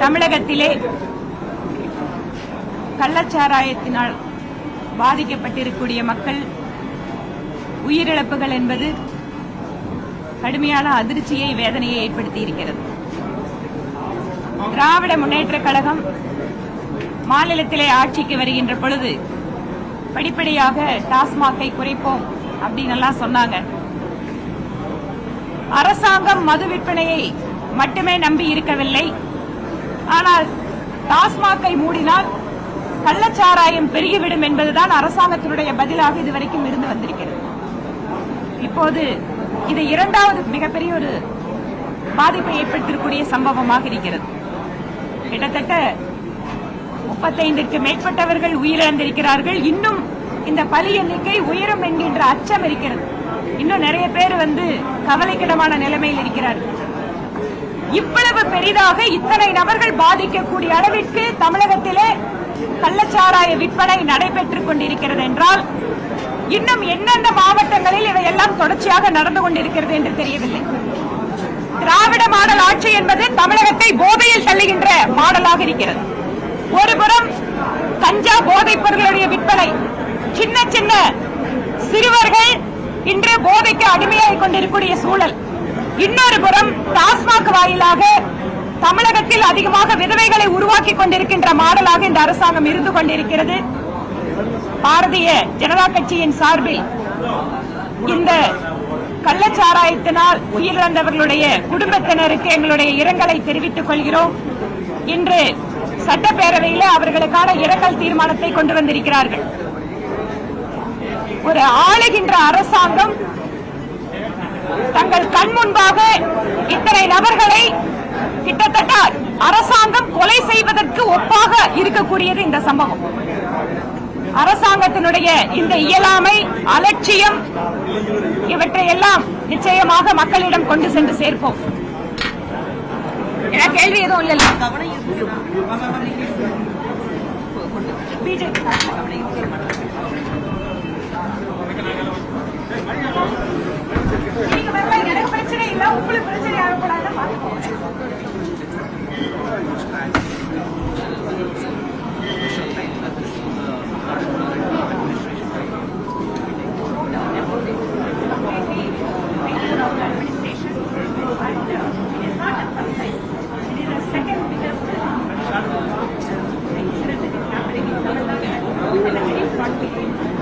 தமிழகத்திலே கள்ளச்சாராயத்தினால் பாதிக்கப்பட்டிருக்கக்கூடிய மக்கள் உயிரிழப்புகள் என்பது கடுமையான அதிர்ச்சியை, வேதனையை ஏற்படுத்தி இருக்கிறது. திராவிட முன்னேற்றக் கழகம் மாநிலத்திலே ஆட்சிக்கு வருகின்ற பொழுது படிப்படியாக டாஸ்மாகை குறைப்போம் அப்படின்னு எல்லாம் சொன்னாங்க. அரசாங்கம் மது விற்பனையை மட்டுமே நம்பி இருக்கவில்லை. ஆனால் டாஸ்மாகை மூடினால் கள்ளச்சாராயம் பெருகிவிடும் என்பதுதான் அரசாங்கத்தினுடைய பதிலாக இதுவரைக்கும் இருந்து வந்திருக்கிறது. இப்போது இது இரண்டாவது மிகப்பெரிய ஒரு பாதிப்பை ஏற்படுத்தக்கூடிய சம்பவமாக இருக்கிறது. கிட்டத்தட்ட 35க்கு மேற்பட்டவர்கள் உயிரிழந்திருக்கிறார்கள். இன்னும் இந்த பலி எண்ணிக்கை உயரும் என்கின்ற அச்சம் இருக்கிறது. இன்னும் நிறைய பேர் கவலைக்கிடமான நிலைமையில் இருக்கிறார்கள். இவ்வளவு பெரிதாக இத்தனை நபர்கள் பாதிக்கக்கூடிய அளவிற்கு தமிழகத்திலே கள்ளச்சாராய விற்பனை நடைபெற்றுக் கொண்டிருக்கிறது என்றால் இன்னும் எந்தெந்த மாவட்டங்களில் இவையெல்லாம் தொடர்ச்சியாக நடந்து கொண்டிருக்கிறது என்று தெரியவில்லை. திராவிட மாடல் ஆட்சி என்பது தமிழகத்தை போதையில் தள்ளுகின்ற மாடலாக இருக்கிறது. ஒருபுறம் கஞ்சா போதைப் பொருளுடைய விற்பனை, சின்ன சின்ன சிறுவர்கள் இன்று போதைக்கு அடிமையாகிக் கொண்டிருக்கூடிய சூழல். இன்னொரு புறம் டாஸ்மாக் வாயிலாக தமிழகத்தில் அதிகமாக விதவைகளை உருவாக்கி கொண்டிருக்கின்ற மாடலாக இந்த அரசாங்கம் இருந்து கொண்டிருக்கிறது. பாரதிய ஜனதா கட்சியின் சார்பில் இந்த கள்ளச்சாராயத்தினால் உயிரிழந்தவர்களுடைய குடும்பத்தினருக்கு எங்களுடைய இரங்கலை தெரிவித்துக் கொள்கிறோம். இன்று சட்டப்பேரவையில் அவர்களுக்கான இரங்கல் தீர்மானத்தை கொண்டு வந்திருக்கிறார்கள். ஒரு ஆளுகின்ற அரசாங்கம் தங்கள் கண் முன்பாக இத்தனை நபர்களை கிட்டத்தட்ட அரசாங்கம் கொலை செய்வதற்கு ஒப்பாக இருக்கக்கூடியது இந்த சம்பவம். அரசாங்கத்தினுடைய இந்த இயலாமை, அலட்சியம், இவற்றையெல்லாம் நிச்சயமாக மக்களிடம் கொண்டு சென்று சேர்ப்போம். கேள்வி எதுவும் இல்ல. பிஜேபி எனக்கு பிரச்சனை இல்ல, உங்களுக்கு பிரச்சனை ஆகக்கூடாது. Second biggest incident that is happening in Tamil Nadu in the 20